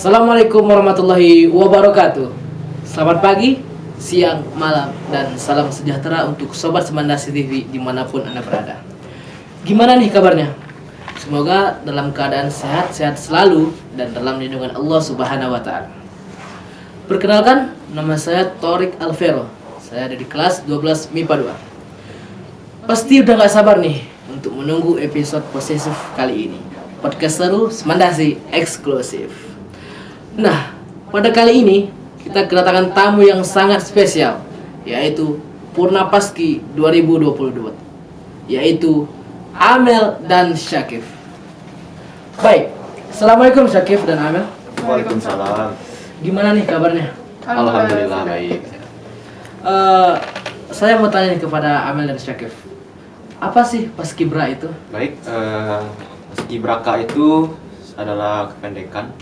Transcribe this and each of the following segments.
Assalamualaikum warahmatullahi wabarakatuh. Selamat pagi, siang, malam, dan salam sejahtera untuk Sobat Semandasi TV dimanapun Anda berada. Gimana nih kabarnya? Semoga dalam keadaan sehat-sehat selalu dan dalam lindungan Allah Subhanahu wa Ta'ala. Perkenalkan, nama saya Torik Alvero. Saya dari kelas 12 MIPA 2. Pasti udah gak sabar nih untuk menunggu episode posesif kali ini. Podcast seru Semandasi eksklusif. Nah, pada kali ini kita kedatangan tamu yang sangat spesial, yaitu Purnapaski 2022, yaitu Amel dan Syakif. Baik, Assalamualaikum Syakif dan Amel. Waalaikumsalam. Gimana nih kabarnya? Alhamdulillah baik. Saya mau tanya nih kepada Amel dan Syakif, apa sih Paskibra itu? Baik, Paskibraka itu adalah kependekan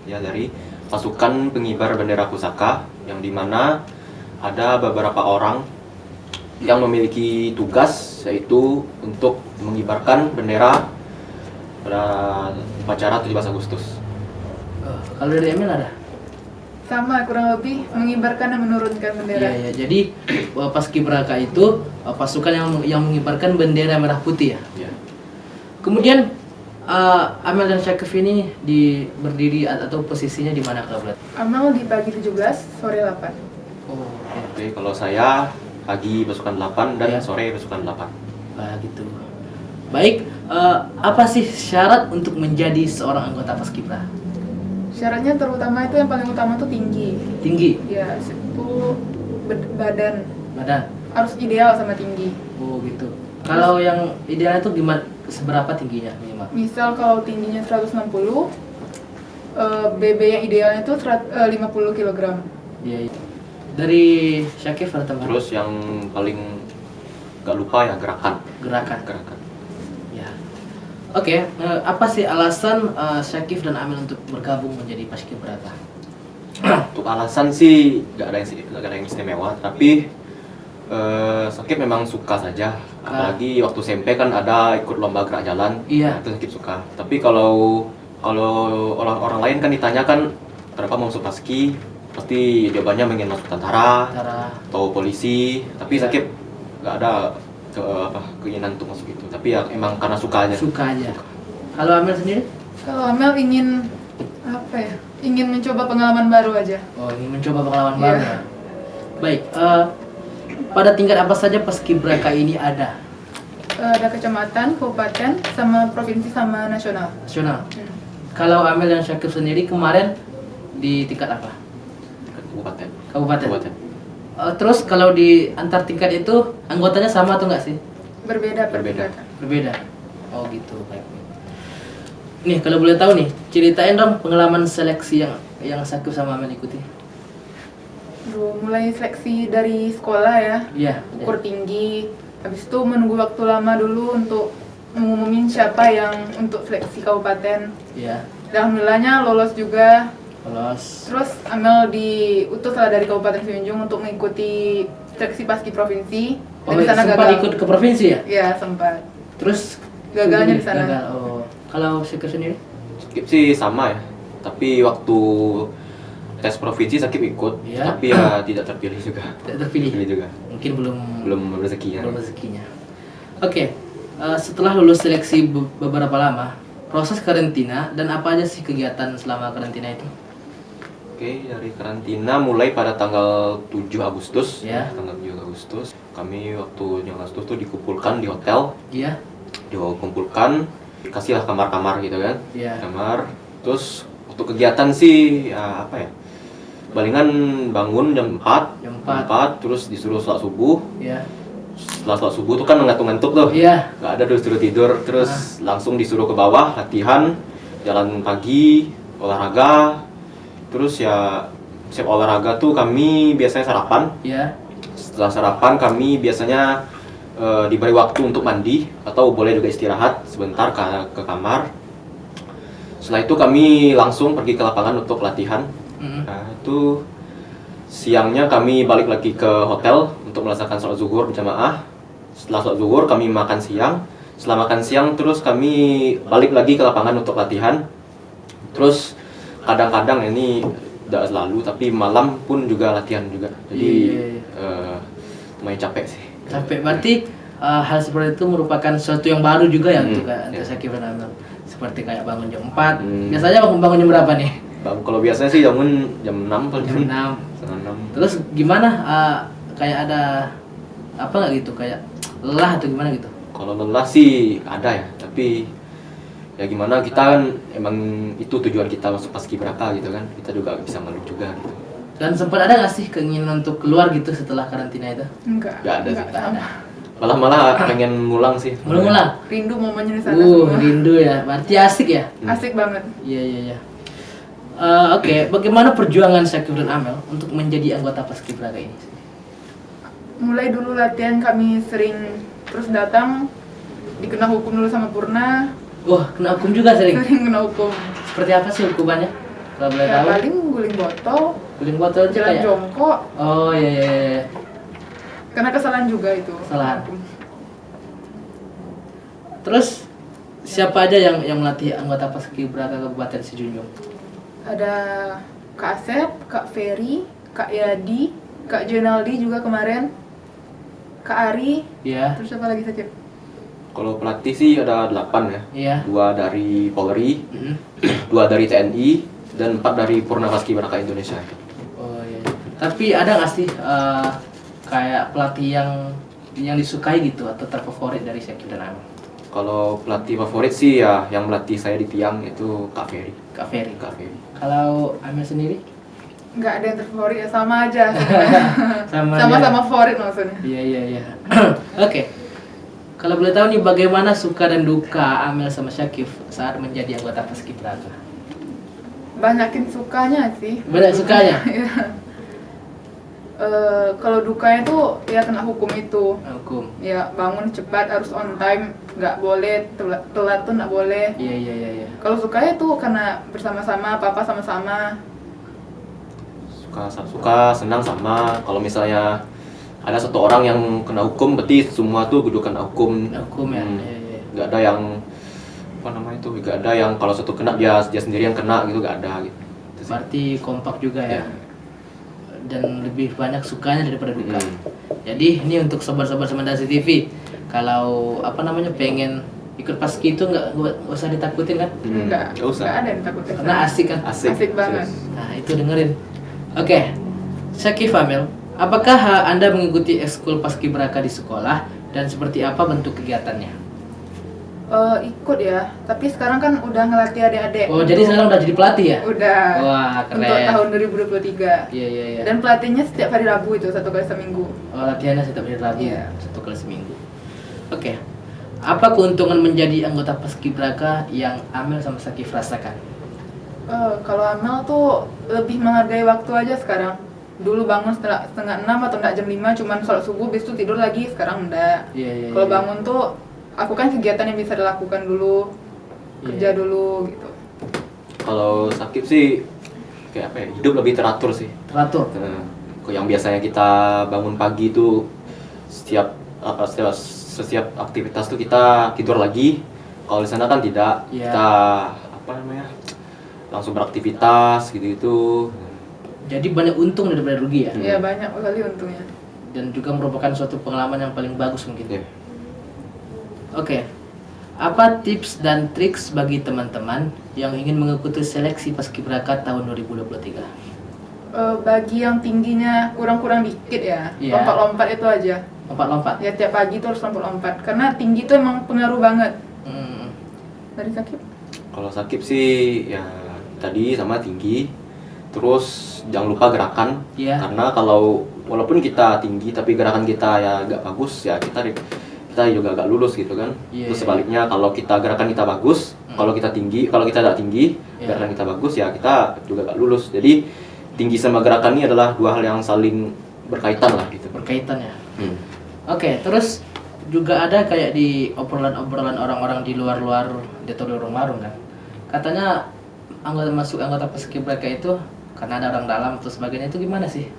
ya dari pasukan pengibar bendera pusaka, yang dimana ada beberapa orang yang memiliki tugas, yaitu untuk mengibarkan bendera pada upacara 17 Agustus. Kalau dari Amel ada? Sama, kurang lebih mengibarkan dan menurunkan bendera. Iya, jadi Paskibraka itu pasukan yang mengibarkan bendera merah putih ya. Ya. Kemudian Amel dan Syakif ini berdiri atau posisinya di mana kalau boleh? Amal di pagi 17, sore 8. Oh, Oke, kalau saya pagi pasukan 8 dan Ya. sore pasukan 8. gitu. Baik, apa sih syarat untuk menjadi seorang anggota Paskibra? Syaratnya terutama itu yang paling utama tuh tinggi. Tinggi, Ya, itu badan badan. harus ideal sama tinggi. Oh, gitu. Kalau yang ideal itu gimana? Seberapa tingginya minimal? Misal kalau tingginya 160, BB yang idealnya itu 50 kg. Iya. Dari Syakif ada tambahan? Terus yang paling gak lupa ya gerakan. Gerakan. Ya. Oke, apa sih alasan Syakif dan Amel untuk bergabung menjadi Paskibraka? Untuk alasan sih gak ada yang istimewa, tapi Sakit memang suka saja. Apalagi waktu SMP kan ada ikut lomba gerak jalan. Iya. Itu Sakit suka. Tapi kalau orang lain kan ditanyakan kenapa mau masuk Paski, pasti jawabannya ingin masuk tentara atau polisi. Tapi Iya. Sakit nggak ada keinginan untuk masuk itu. Tapi ya emang karena suka aja. Suka aja. Kalau Amel sendiri? Kalau Amel ingin ingin mencoba pengalaman baru aja. Oh, ingin mencoba pengalaman Iya. baru ya. Baik, pada tingkat apa saja Paskibraka ini ada? Ada kecamatan, kabupaten, sama provinsi, sama nasional. Nasional. Kalau Amel dan Syakif sendiri kemarin di tingkat apa? Kabupaten. Kabupaten. Terus kalau di antar tingkat itu anggotanya sama atau enggak sih? Berbeda. Berbeda. Oh gitu, baik. Nih kalau boleh tahu nih, ceritain dong pengalaman seleksi yang Syakif sama Amel ikuti. Mulai seleksi dari sekolah ya, Iya. ukur tinggi. Habis itu menunggu waktu lama dulu untuk mengumumin siapa yang untuk seleksi kabupaten. Iya. Dan alhamdulillahnya lolos juga. Lolos. Terus Amel diutus lah dari Kabupaten Semenanjung untuk mengikuti seleksi Paski provinsi. Oh, Dan di sana sempat gagal. ikut ke provinsi ya? Iya, sempat. Terus Gagalnya di sana. Gagal. Oh. Kalau Syakif sendiri? Sakit sih sama ya. Tapi waktu tes provinsi Sakit ikut, Iya. tapi ya tidak terpilih juga. Tidak terpilih. Terpilih juga. Mungkin Belum rezekinya. belum rezekinya. Oke, setelah lulus seleksi beberapa lama, proses karantina dan apa aja sih kegiatan selama karantina itu? Oke, dari karantina mulai pada tanggal 7 Agustus. Ya. Tanggal 7 Agustus. Kami waktu 7 Agustus tuh dikumpulkan di hotel. Iya. Dikumpulkan, dikasihlah kamar-kamar gitu kan. Iya. Kamar. Terus untuk kegiatan sih ya apa ya? Palingan bangun jam 4. Jam 4 terus disuruh sholat subuh. Iya. Setelah sholat subuh tuh kan ngantuk-ngantuk tuh. Iya. Nggak ada disuruh tidur, terus langsung disuruh ke bawah latihan, jalan pagi, olahraga. Terus ya siap olahraga tuh kami biasanya sarapan. Iya. Setelah sarapan kami biasanya diberi waktu untuk mandi atau boleh juga istirahat sebentar ke kamar. Setelah itu kami langsung pergi ke lapangan untuk latihan. Nah, itu siangnya kami balik lagi ke hotel untuk melaksanakan sholat zuhur berjamaah. Setelah sholat zuhur kami makan siang. Setelah makan siang terus kami balik lagi ke lapangan untuk latihan. Terus kadang-kadang ini tidak selalu, tapi malam pun juga latihan juga. Jadi lumayan capek sih. Capek berarti hal seperti itu merupakan sesuatu yang baru juga ya untuk Syakif dan Amel. Seperti kayak bangun jam 4. Biasanya bangun jam berapa nih? Kalau biasanya sih bangun jam 6 paling. Jam 6. Setengah 6. Terus gimana kayak ada apa nggak gitu, kayak lelah atau gimana gitu? Kalau lelah sih ada ya, tapi ya gimana, kita kan emang itu tujuan kita masuk paskibraka gitu kan, kita juga bisa ngeluh juga gitu. Dan sempat ada nggak sih keinginan untuk keluar gitu setelah karantina itu? Enggak. Nggak ada sih. Nggak ada. Malah pengen ngulang sih. Ngulang? Rindu momennya di sana semua. Rindu ya. Berarti asik ya? Asik banget. Iya. Oke, bagaimana perjuangan Syakif dan Amel untuk menjadi anggota paskibraka ini? Mulai dulu latihan kami sering terus datang, dikena hukum dulu sama Purna. Wah, kena hukum juga sering? Sering kena hukum. Seperti apa sih hukumannya? Kalau boleh Ya tahu? paling guling botol, Guling botol juga jalan ya? jongkok, Oh iya. karena kesalahan juga itu. Kesalahan. Terus siapa aja yang melatih anggota paskibraka Kabupaten Sijunjung? Ada Kak Asep, Kak Ferry, Kak Yadi, Kak Jenaldi juga kemarin, Kak Ari, Iya. terus apa lagi Sakif? Kalau pelatih sih ada 8 ya. Iya. 2 dari Polri, Mm-mm. 2 dari TNI, dan 4 dari Purna Paskibraka Indonesia. Oh iya. Tapi ada nggak sih kayak pelatih yang disukai gitu atau terfavorit dari Syakif dan Amel? Kalau pelatih favorit sih ya yang melatih saya di tiang itu Kak Ferry. Kak Ferry. Kalau Amel sendiri? Nggak ada yang terfavorit ya, sama aja sebenarnya. Sama-sama favorit maksudnya. Iya. Oke. Kalau boleh tahu nih, bagaimana suka dan duka Amel sama Syakif saat menjadi anggota paskibraka? Banyakin sukanya sih. Banyak sukanya? Iya. Kalau dukanya tuh ya kena hukum itu. Hukum. Ya bangun cepat, harus on time, nggak boleh telat tuh nggak boleh. Iya. Kalau sukanya tuh karena bersama-sama, papa sama-sama. Suka senang sama. Kalau misalnya ada satu orang yang kena hukum, berarti semua tuh kudu kena hukum. Hukum ya. Iya. Nggak ada yang apa namanya itu, nggak ada yang kalau satu kena dia sendiri yang kena gitu, nggak ada gitu. Itu sih. Berarti kompak juga ya. Ya. Dan lebih banyak sukanya daripada duka. Jadi ini untuk sobat-sobat Semandasi TV, kalau pengen ikut paski itu nggak usah ditakutin kan? Nggak usah. ada yang takutin. Karena asik kan? Asik banget. Nah itu dengerin. Oke, Syakif, Amel, apakah Anda mengikuti ekskul paskibraka di sekolah dan seperti apa bentuk kegiatannya? Ikut ya, tapi sekarang kan udah ngelatih adik-adik. Oh, jadi sekarang udah jadi pelatih ya? Udah. Wah, keren. Untuk tahun 2023. Iya. Dan pelatihnya setiap hari Rabu itu 1 kali seminggu. Oh, latihannya setiap hari Rabu, Iya. 1 kali seminggu. Oke. Apa keuntungan menjadi anggota paskibraka yang Amel sama Syakif rasakan? Kalau Amel tuh lebih menghargai waktu aja sekarang. Dulu bangun setengah 6 atau enggak jam 5, cuman sholat subuh, bis itu tidur lagi. Sekarang enggak. Iya. Kalau bangun tuh aku kan kegiatan yang bisa dilakukan dulu, kerja dulu gitu. Kalau Syakif sih kayak apa ya, hidup lebih teratur sih. Teratur. Yang biasanya kita bangun pagi itu setiap aktivitas tuh kita tidur lagi. Kalau di sana kan tidak, Iya. kita langsung beraktivitas gitu. Jadi banyak untung daripada rugi ya. Iya, banyak kali untungnya. Dan juga merupakan suatu pengalaman yang paling bagus mungkin. Iya. Oke. Apa tips dan triks bagi teman-teman yang ingin mengikuti seleksi paskibraka tahun 2023? Bagi yang tingginya kurang-kurang dikit ya, Iya. lompat-lompat itu aja. Lompat-lompat. Ya tiap pagi tuh harus lompat-lompat, karena tinggi tuh emang pengaruh banget. Dari Sakif? Kalau Syakif sih ya tadi sama tinggi. Terus jangan lupa gerakan. Iya. Karena kalau walaupun kita tinggi tapi gerakan kita ya agak bagus, ya kita juga agak lulus gitu kan. Iya, Terus sebaliknya kalau gerakan kita bagus, kalau kita tidak tinggi, Iya. gerakan kita bagus, ya kita juga agak lulus. Jadi tinggi sama gerakan ini adalah 2 hal yang saling berkaitan lah gitu. Berkaitan ya. Oke, terus juga ada kayak di obrolan-obrolan orang-orang di luar-luar di warung kan. Katanya anggota paskibraka itu karena ada orang dalam atau sebagainya, itu gimana sih?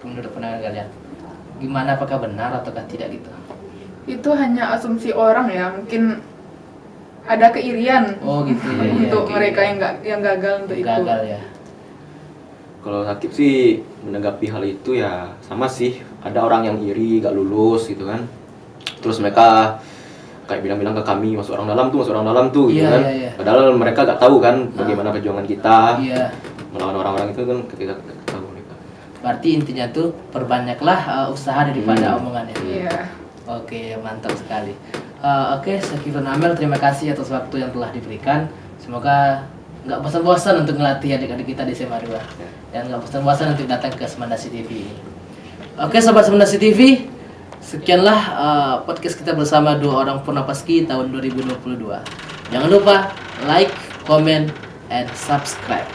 Menurut pandangan kalian? Gimana, apakah benar ataukah tidak gitu? Itu hanya asumsi orang ya, mungkin ada keirian Oh gitu ya. untuk Oke. mereka yang gagal untuk itu. Gagal ya. Kalau Sakib sih menanggapi hal itu ya sama sih. Ada orang yang iri gak lulus gitu kan. Terus mereka kayak bilang-bilang ke kami masuk orang dalam tuh gitu Iya, kan. iya, iya. Padahal mereka gak tahu kan bagaimana perjuangan kita Iya. melawan orang-orang itu kan ketika gak tahu mereka. Berarti intinya tuh perbanyaklah usaha daripada omongannya. Iya. Oke, mantap sekali. Oke, Sakifun Amel, terima kasih atas waktu yang telah diberikan. Semoga nggak bosan-bosan untuk ngelatih adik-adik kita di SMA 2 dan nggak bosan-bosan untuk datang ke Semandasi TV ini. Oke, sobat Semandasi TV, sekianlah podcast kita bersama dua orang Purnapaski tahun 2022. Jangan lupa like, comment, and subscribe.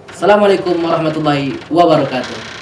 Assalamualaikum warahmatullahi wabarakatuh.